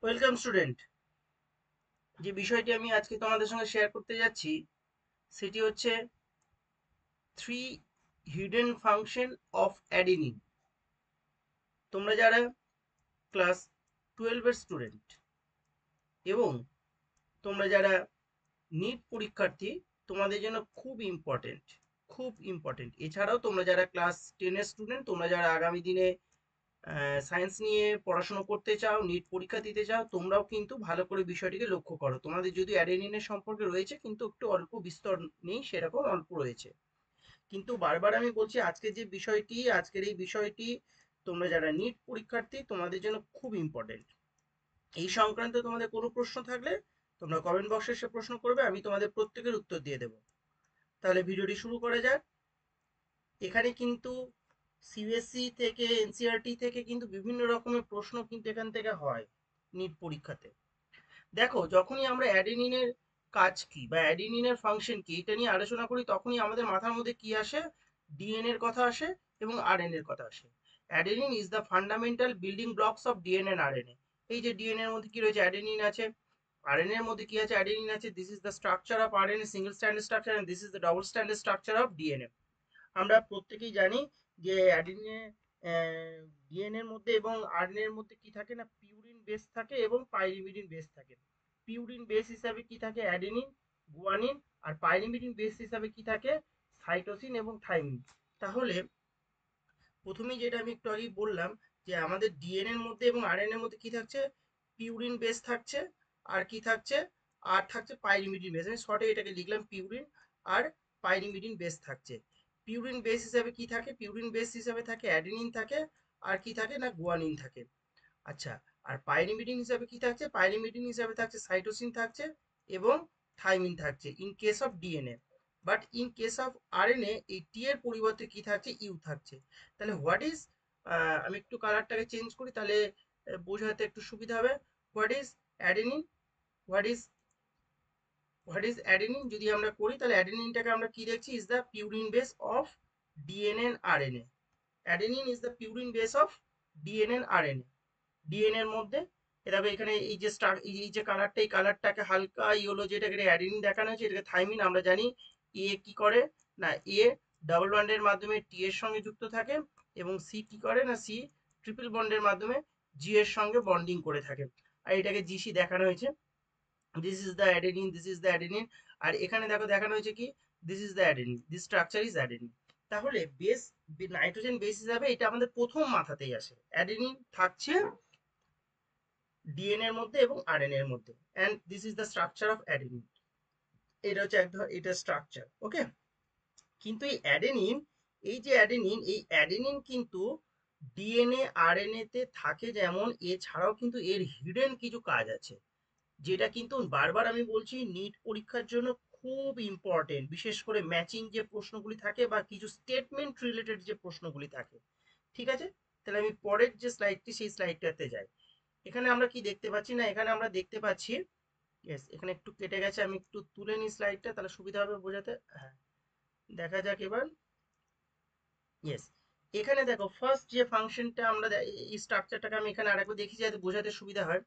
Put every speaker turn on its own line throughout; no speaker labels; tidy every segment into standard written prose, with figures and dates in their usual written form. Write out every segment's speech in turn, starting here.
Welcome student. যে বিষয়টি আমি আজকে তোমাদের সঙ্গে শেয়ার করতে যাচ্ছি সেটি হচ্ছে three hidden function of adenine. তোমরা যারা ক্লাস 12-এর স্টুডেন্ট এবং তোমরা যারা নিট পরীক্ষার্থী, তোমাদের জন্য খুব ইম্পর্টেন্ট। এছাড়াও তোমরা যারা ক্লাস 10-এর স্টুডেন্ট, তোমরা যারা আগামী দিনে সায়েন্স নিয়ে পড়াশোনা করতে চাও, নিট পরীক্ষা দিতে চাও, তোমরাও কিন্তু ভালো করে বিষয়টিকে লক্ষ্য করো। তোমাদের যদি অ্যাডেনিনের সম্পর্কে রয়েছে কিন্তু একটু অল্প বিস্তর নেই, সেরকম অল্প রয়েছে। কিন্তু বারবার আমি বলছি আজকের এই বিষয়টি তোমরা যারা নিট পরীক্ষার্থী তোমাদের জন্য খুব ইম্পর্টেন্ট। এই সংক্রান্ত তোমাদের কোনো প্রশ্ন থাকলে তোমরা কমেন্ট বক্সে এসে প্রশ্ন করবে, আমি তোমাদের প্রত্যেকের উত্তর দিয়ে দেবো। তাহলে ভিডিওটি শুরু করা যাক। এখানে কিন্তু সিবিএসসি থেকে, এনসিআরটি থেকে কিন্তু বিভিন্ন রকমের প্রশ্ন কিন্তু এখান থেকে হয় নিট পরীক্ষাতে। দেখো, যখনই আমরা অ্যাডেনিনের কাজ কি বা অ্যাডেনিনের ফাংশন কি এটা নিয়ে আলোচনা করি, তখনই আমাদের মাথার মধ্যে কি আসে? ডিএনএ এর কথা আসে এবং আরএনএ এর কথা আসে। Adenine is the fundamental building blocks of DNA and RNA. এই যে ডিএনএ এর মধ্যে কি রয়েছে? অ্যাডেনিন আছে। আরএনএ এর মধ্যে কি আছে? অ্যাডেনিন আছে। This is the structure of RNA, single stranded structure, and this is the double stranded structure of DNA. আমরা প্রত্যেকেই জানি যে অ্যাডিনে ডিএনএ এর মধ্যে এবং আরএনএ এর মধ্যে কি থাকে না, পিউরিন বেস থাকে এবং পাইরিমিডিন বেস থাকে। পিউরিন বেস হিসাবে কি থাকে? Adenine, guanine. আর পাইরিমিডিন বেস হিসাবে কি থাকে? সাইটোসিন এবং থাইমিন। তাহলে প্রথমেই যেটা আমি একটু আগেই বললাম যে আমাদের ডিএনএ এর মধ্যে এবং আরএনএ এর মধ্যে কি থাকছে? পিউরিন বেস থাকছে। আর কি থাকছে? আর থাকছে পাইরিমিডিন বেস। আমি শর্টে এটাকে লিখলাম পিউরিন আর পাইরিমিডিন বেস থাকছে। পিউরিন বেস হিসাবে কি থাকে? পিউরিন বেস হিসাবে থাকে অ্যাডেনিন থাকে। আর কি থাকে না? গুয়ানিন থাকে। আচ্ছা, আর পাইরিমিডিন হিসাবে কি থাকছে? পাইরিমিডিন হিসাবে থাকছে সাইটোসিন থাকছে এবং থাইমিন থাকছে in case of DNA. But in case of RNA এই টি এর পরিবর্তে কি থাকছে? ইউ থাকছে। তাহলে হোয়াট ইজ, আমি একটু কালারটাকে চেঞ্জ করি তাহলে বোঝাতে একটু সুবিধা হবে। What is adenine? What is adenine যদি আমরা করি তাহলে অ্যাডেনিনটাকে আমরা কি দেখছি? Is the purine base of DNA and RNA. Adenine is the purine base of DNA and RNA. DNA এর মধ্যে দেখো এখানে এই যে এই যে কালারটা, এই কালারটাকে হালকা ইয়েলো, যেটাকে অ্যাডেনিন দেখানো হয়েছে এটাকে থাইমিন। আমরা জানি এ কি করে না, এ ডাবল বন্ডের মাধ্যমে টি এর সঙ্গে যুক্ত থাকে এবং সি কি করে না, সি ট্রিপল বন্ডের মাধ্যমে জি এর সঙ্গে বন্ডিং করে থাকে। আর এটাকে জিসি দেখানো হয়েছে। This is the adenine, this is the adenine. আর এখানে দেখো দেখানো হয়েছে কি? This is the adenine, this structure is adenine. তাহলে বেস, নাইট্রোজেন বেস হিসাবে এটা আমাদের প্রথম মাথাতেই আসে। অ্যাডেনিন থাকছে ডিএনএ এর মধ্যে এবং আরএনএ এর মধ্যে, and this is the structure of adenine. এটা হচ্ছে এটা স্ট্রাকচার, ওকে। কিন্তু এই অ্যাডেনিন কিন্তু ডিএনএ আরএনএ তে থাকে যেমন, এছাড়াও কিন্তু এর হিডেন কিছু কাজ আছে, যেটা কিন্তু বারবার আমি বলছি নিট পরীক্ষার জন্য খুব ইম্পর্টেন্ট। বিশেষ করে ম্যাচিং যে প্রশ্নগুলি থাকে বা কিছু স্টেটমেন্ট রিলেটেড যে প্রশ্নগুলি থাকে। ঠিক আছে, তাহলে আমি পরের যে স্লাইডটি, সেই স্লাইডটাতে যাই। এখানে আমরা কি দেখতে পাচ্ছি না, এখানে আমরা দেখতে পাচ্ছি, ইয়েস এখানে একটু কেটে গেছে, আমি একটু তুলে নিই স্লাইডটা তাহলে সুবিধা হবে বোঝাতে। হ্যাঁ, দেখা যাক এবার। ইয়েস, এখানে দেখো ফার্স্ট যে ফাংশনটা আমরা এই স্ট্রাকচারটাকে আমি এখানে আরেকবার দেখি যাতে বোঝাতে সুবিধা হয়।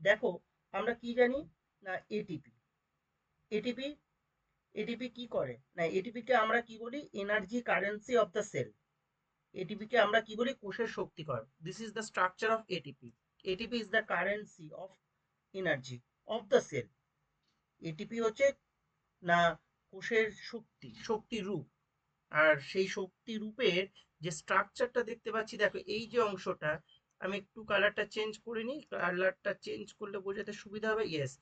দেখো, আমরা কি জানি না, এটিপি। এটিপি এটিপি কি করে না, এটিপি কে আমরা কি বলি? Energy currency of the cell. ATP কে আমরা কি বলি? কোষের শক্তিকর। This is the structure of ATP. ATP is the currency of energy of the cell. ATP হচ্ছে না কোষের শক্তি রূপ। আর সেই শক্তি রূপের যে স্ট্রাকচারটা দেখতে পাচ্ছি, দেখো এই যে অংশটা, আমি একটু কালারটা চেঞ্জ করে নিই, কালারটা চেঞ্জ করলে বোঝাতে সুবিধা হবে। ইয়েস,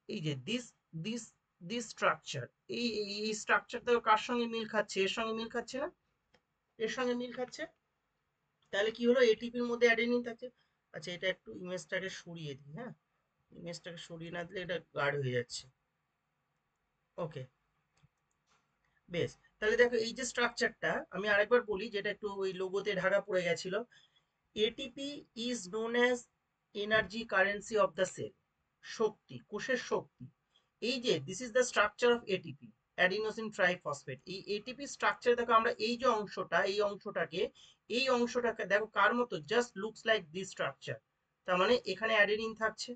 এই যে দিস দিস দিস স্ট্রাকচার, এই স্ট্রাকচার দেখো কার সঙ্গে মিল খাচ্ছে? এর সঙ্গে মিল খাচ্ছে না? এর সঙ্গে মিল খাচ্ছে। তাহলে কি হলো? এটিপির মধ্যে অ্যাডেনিন থাকছে। আচ্ছা, এটা একটু ইমেজটাকে সরিয়ে দিই। হ্যাঁ, ইমেজটাকে সরিয়ে না দিলে এটা গাঢ় হয়ে যাচ্ছে। ওকে, বেশ। তাহলে দেখো এই যে স্ট্রাকচারটা আমি আরেকবার বলি, যেটা একটু ওই লোগোতে ঢাকা পড়ে গেছিল। ATP is known as energy currency of the cell. শক্তি, কোষের শক্তি। এই যে this is the structure of ATP, adenosine triphosphate. এই এটিপি স্ট্রাকচার দেখো, আমরা এই যে অংশটা, এই অংশটাকে দেখো কার মতো? Just looks like this structure. তার মানে এখানে অ্যাডেনিন থাকছে,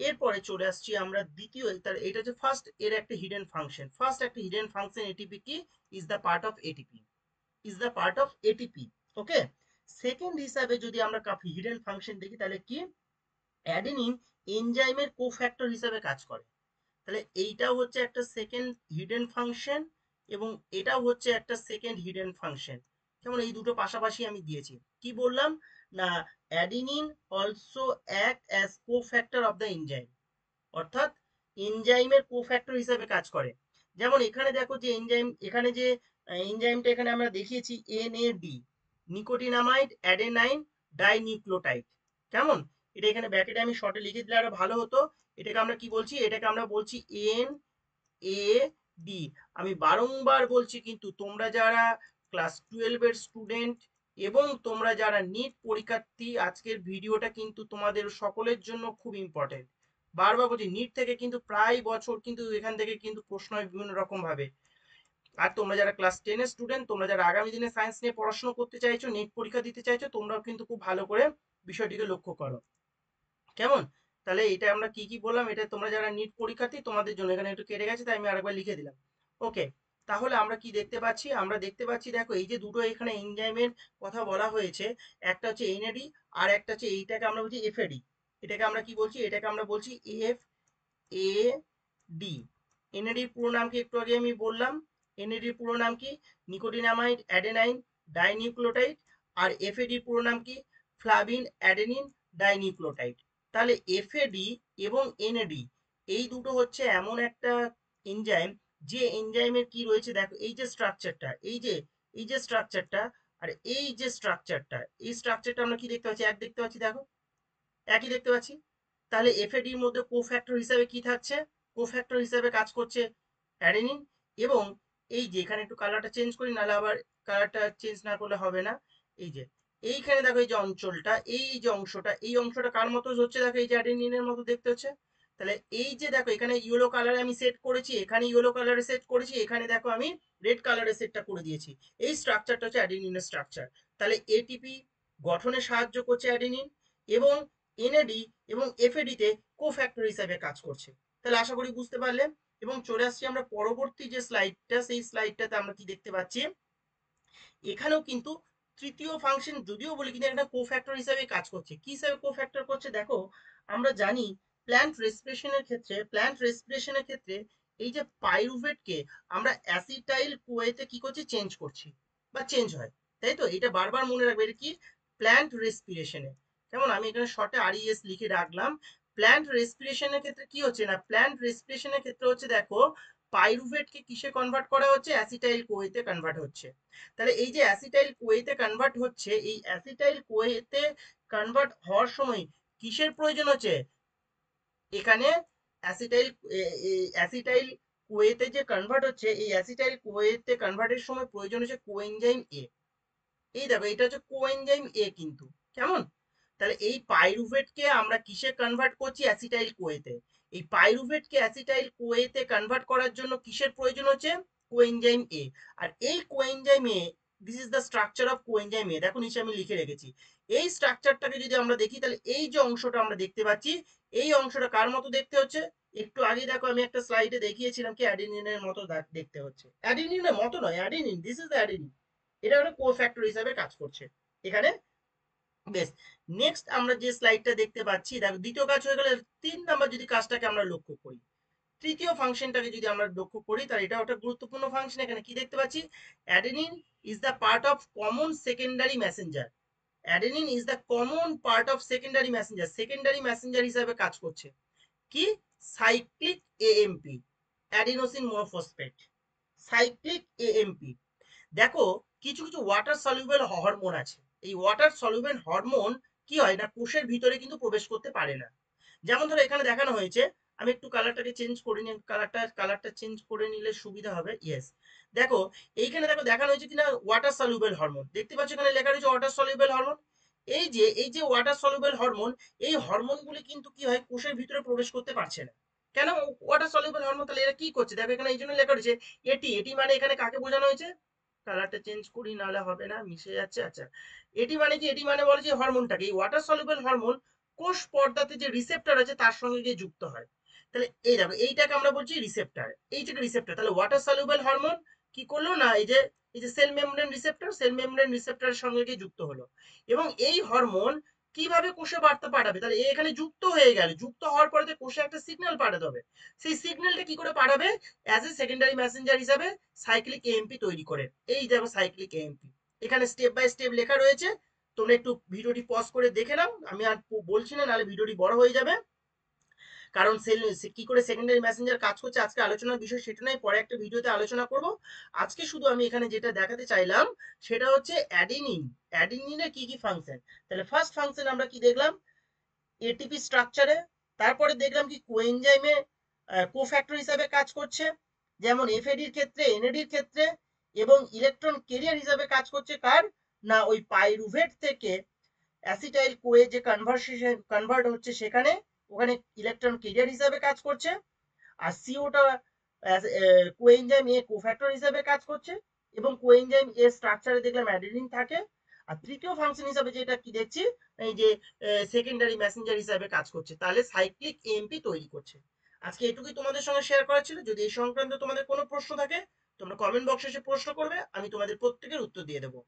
এরপরে চলে আসছি আমরা দ্বিতীয়, তার এটা হচ্ছে ফার্স্ট এর একটা হিডেন ফাংশন। ফার্স্ট একটা হিডেন ফাংশন এটিপি কি, is the part of ATP, is the part of ATP. Okay, second হিসাবে যদি আমরা হিডেন ফাংশন দেখি তাহলে কি, অ্যাডেনিন এনজাইমের কোফ্যাক্টর হিসাবে কাজ করে। তাহলে এইটাও হচ্ছে একটা সেকেন্ড হিডেন ফাংশন এবং এটাও হচ্ছে একটা সেকেন্ড হিডেন ফাংশন। যেমন এই দুটো পাশাপাশি আমি দিয়েছি। কি বললাম না, adenine also act as cofactor of the enzyme, অর্থাৎ এনজাইমের কোফ্যাক্টর হিসেবে কাজ করে। যেমন এখানে দেখো যে এনজাইম, এখানে যে এনজাইমটা এখানে আমরা দেখিয়েছি এনএডি, নিকোটিনামাইড অ্যাডেনাইন ডাইনিউক্লিওটাইড। কেমন, এটা এখানে ব্র্যাকেটে আমি শর্টে লিখে দিলে আরো ভালো হতো। এটাকে আমরা কি বলছি, এটাকে আমরা বলছি এন এ ডি। আমি বারংবার বলছি, কিন্তু তোমরা যারা ক্লাস 12 এর স্টুডেন্ট এবং তোমরা যারা নিট পরীক্ষার্থী, আজকের ভিডিওটা কিন্তু তোমাদের সকলের জন্য খুব ইম্পর্টেন্ট। বারবার বলছি, নিট থেকে কিন্তু প্রায় বছর কিন্তু এখান থেকে কিন্তু প্রশ্ন হয় বিভিন্ন রকম ভাবে। আর তোমরা যারা ক্লাস 10 এর স্টুডেন্ট, তোমরা যারা আগামী দিনে সায়েন্স নিয়ে পড়াশোনা করতে চাইছো, নেট পরীক্ষা দিতে চাইছো, তোমরাও কিন্তু খুব ভালো করে বিষয়টিকে লক্ষ্য করো। কেমন, তাহলে এটা আমরা কি কি বললাম, এটা তোমরা যারা নিট পরীক্ষার্থী তোমাদের জন্য, এখানে একটু কেটে গেছে তাই আমি আরেকবার লিখে দিলাম। ওকে, তাহলে আমরা কি দেখতে পাচ্ছি, আমরা দেখতে পাচ্ছি দেখো এই যে দুটো এখানে এনজাইমের কথা বলা হয়েছে, একটা হচ্ছে এনএডি আর একটা হচ্ছে এইটাকে আমরা বলছি এফএডি। এটাকে আমরা কি বলছি, এটাকে আমরা বলছি এফ এ ডি। এনএডির পুরো নাম কি একটু আগে আমি বললাম, এনএডির পুরো নাম কি, নিকোটিনামাইড অ্যাডেনাইন ডাইনিউক্লিওটাইড। আর এফএডির পুরো নাম কি, ফ্লাভিন অ্যাডেনিন ডাইনিউক্লিওটাইড। তাহলে এফএডি এবং এনএডি এই দুটো হচ্ছে এমন একটা এনজাইম, যে এনজাইমের কি রয়েছে দেখো, এই যে স্ট্রাকচারটা, এই যে স্ট্রাকচারটা আর এই যে স্ট্রাকচারটা, এই স্ট্রাকচারটা আমরা কি দেখতে পাচ্ছি, এক দেখতে পাচ্ছি, দেখো একই দেখতে পাচ্ছি। তাহলে এফএডির মধ্যে কোফ্যাক্টর হিসাবে কি থাকছে, কোফ্যাক্টর হিসাবে কাজ করছে অ্যাডেনিন। এবং এই যে এখানে একটু কালারটা চেঞ্জ করি, নাহলে আবার কালারটা চেঞ্জ না করলে হবে না। এই যে এইখানে দেখো এই যে অঞ্চলটা, এই যে অংশটা, এই অংশটা কার মতো হচ্ছে দেখো, এই যে অ্যাডেনিনের মতো দেখতে হচ্ছে। তাহলে এই যে দেখো এখানে ইয়েলো কালারে আমি সেট করেছি, এখানে ইয়েলো কালারে সেট করেছি, এখানে দেখো আমি রেড কালারে সেটটা করে দিয়েছি। এই স্ট্রাকচারটা হচ্ছে অ্যাডেনিনের স্ট্রাকচার। তাহলে এটিপি গঠনে সাহায্য করছে অ্যাডেনিন, এবং এনএডি এবং এফএডি তে কোফ্যাক্টর হিসাবে কাজ করছে। তাহলে আশা করি বুঝতে পারলে। এবং চলে আসছি আমরা পরবর্তী যে স্লাইডটা, সেই স্লাইডটাতে আমরা কি দেখতে পাচ্ছি, এখানেও কিন্তু তৃতীয় ফাংশন যদিও বলি, কিন্তু একটা কোফ্যাক্টর হিসাবে কাজ করছে। কি হিসাবে কোফ্যাক্টর করছে দেখো, আমরা জানি প্ল্যান্ট রেসপিরেশনের ক্ষেত্রে এই যে পাইরুভেটকে আমরা অ্যাসিটাইল কোয়েতে কি করছি, চেঞ্জ করছি বা চেঞ্জ হয়, তাই তো। এটা বারবার মনে রাখবে, এটা কি, প্ল্যান্ট রেসপিরেশনে। যেমন আমি এখানে শর্টে আরইএস লিখে রাখলাম। প্ল্যান্ট রেসপিরেশনের ক্ষেত্রে কি হচ্ছে না, প্ল্যান্ট রেসপিরেশনের ক্ষেত্রে হচ্ছে দেখো, পাইরুভেটকে কিসে কনভার্ট করা হচ্ছে, অ্যাসিটাইল কোয়েতে কনভার্ট হচ্ছে। তাহলে এই যে অ্যাসিটাইল কোয়েতে কনভার্ট হচ্ছে, এই অ্যাসিটাইল কোয়েতে কনভার্ট হওয়ার সময় কিসের প্রয়োজন হচ্ছে, এখানে অ্যাসিটাইল অ্যাসিটাইল কোয়েতে যে কনভার্ট হচ্ছে, এই অ্যাসিটাইল কোয়েতে কনভার্টের সময় প্রয়োজন হচ্ছে কোএনজাইম এ। এই দেখো এটা হচ্ছে কোএনজাইম এ কিন্তু। কেমন, তাহলে এই পাইরুভেটকে আমরা কিসে কনভার্ট করছি, অ্যাসিটাইল কোয়েতে। এই পাইরুভেটকে অ্যাসিটাইল কোয়েতে কনভার্ট করার জন্য কিসের প্রয়োজন হচ্ছে, কোএনজাইম এ। আর এই coenzyme A, this is the structure of coenzyme A, দেখো নিচে আমি লিখে রেখেছি। এই স্ট্রাকচারটাকে যদি আমরা দেখি, তাহলে এই যে অংশটা আমরা দেখতে পাচ্ছি, এই অংশটা কার মতো দেখতে হচ্ছে, একটু আগে দেখো আমি একটা স্লাইডে দেখিয়েছিলাম কি অ্যাডিনিনের মতো দেখতে হচ্ছে। অ্যাডিনিনের মতো নয়, adenine, this is the adenine. এটা একটা কোফ্যাক্টর হিসাবে কাজ করছে এখানে। বেশ, নেক্সট আমরা যে স্লাইডটা দেখতে পাচ্ছি দেখো, দ্বিতীয় কাজ হয়ে গেলে 3 নাম্বার যদি কাজটাকে আমরা লক্ষ্য করি, তৃতীয় ফাংশনটাকে যদি আমরা লক্ষ্য করি, তাহলে এটা একটা গুরুত্বপূর্ণ ফাংশন। এখানে কি দেখতে পাচ্ছি, adenine is the part of common secondary messenger. Adenine is the common part of secondary messenger, secondary messenger হিসাবে কাজ করছে কি, cyclic AMP, adenosine monophosphate, cyclic AMP. দেখো কিছু কিছু ওয়াটার সলিউবল হরমোন আছে, এই ওয়াটার সলিউবল হরমোন কি হয় না, কোষের ভিতরে কিন্তু প্রবেশ করতে পারে না। যেমন ধরো এখানে দেখানো হয়েছে, আমি একটু কালারটাকে চেঞ্জ করে নিই, কালারটা চেঞ্জ করে নিলে সুবিধা হবে। ইয়েস, দেখো এইখানে দেখো দেখানো হয়েছে কিনা, ওয়াটার সলিউবল হরমোন দেখতে পাচ্ছ, এখানে লেখা রয়েছে ওয়াটার সলিউবল হরমোন। এই যে ওয়াটার সলিউবল হরমোন, এই হরমোনগুলি কিন্তু কি হয়, কোষের ভিতরে প্রবেশ করতে পারছে না। কেন, ওয়াটার সলিউবল হরমোন, তাহলে এরা কি করছে দেখো, এখানে এই জন্য লেখা রয়েছে এটি। এটি মানে এখানে কাকে বোঝানো হয়েছে, কালারটা চেঞ্জ করি নাহলে হবে না, মিশে যাচ্ছে। আচ্ছা, এটি মানে কি, এটি মানে বলে যে হরমোনটাকে, এই ওয়াটার সলিউবল হরমোন কোষ পর্দাতে যে রিসেপ্টর আছে তার সঙ্গে গিয়ে যুক্ত হয়। তাহলে এই দেখো এইটাকে আমরা বলছি রিসেপ্টর, এইটাকে রিসেপ্টর। তাহলে ওয়াটার সলিউবল হরমোন কি করলো না, এই যে cell membrane receptor, cell membrane রিসেপ্টরের সঙ্গে গিয়ে যুক্ত হলো। এবং এই হরমোন কিভাবে কোষে বার্তা পাঠাবে, তাহলে এখানে যুক্ত হয়ে গেল, যুক্ত হওয়ার পরে কোষে একটা সিগন্যাল পাঠাতে হবে। সেই সিগন্যালটা কি করে পাঠাবে, অ্যাজ এ সেকেন্ডারি মেসেঞ্জার হিসাবে সাইক্লিক এএমপি তৈরি করে। এই দেখো সাইক্লিক এএমপি, এখানে স্টেপ বাই স্টেপ লেখা রয়েছে, তোমরা একটু ভিডিওটি পজ করে দেখে নাও, আমি আর বলছি না, নাহলে ভিডিওটি বড় হয়ে যাবে। কারণ সেল কি করে সেকেন্ডারি মেসেঞ্জার কাজ করছে আজকে আলোচনার বিষয় সেটা নয়, পরে একটা ভিডিওতে আলোচনা করব। আজকে শুধু আমি এখানে যেটা দেখাতে চাইলাম সেটা হচ্ছে অ্যাডিনিন। অ্যাডিনিনের কি কি ফাংশন। তাহলে ফার্স্ট ফাংশন আমরা কি দেখলাম, এটিপি স্ট্রাকচারে। তারপরে দেখলাম কি কোএনজাইমে কোফ্যাক্টর হিসাবে কাজ করছে, যেমন এফএডির ক্ষেত্রে, এনএডির ক্ষেত্রে। এবং ইলেকট্রন ক্যারিয়ার হিসাবে কাজ করছে কার, না ওই পাইরুভেট থেকে অ্যাসিটাইল কোয়ে যে কনভার্ট হচ্ছে সেখানে, ওখানে ইলেকট্রন ক্যারিয়ার হিসাবে কাজ করছে। আর সিওটা কোএনজাইম এ কোফ্যাক্টর হিসাবে কাজ করছে। এবং কোএনজাইম এর স্ট্রাকচারে দেখলাম অ্যাডেনিন থাকে। আর তৃতীয় ফাংশন হিসাবে যেটা কি দেখছি, এই যে সেকেন্ডারি মেসেঞ্জার হিসাবে কাজ করছে, তাহলে সাইক্লিক এএমপি তৈরি করছে। আজকে এটুকুই তোমাদের সঙ্গে শেয়ার করা ছিল। যদি এই সংক্রান্ত তোমাদের কোনো প্রশ্ন থাকে তোমরা কমেন্ট বক্সে এসে প্রশ্ন করবে, আমি তোমাদের প্রত্যেকের উত্তর দিয়ে দেবো।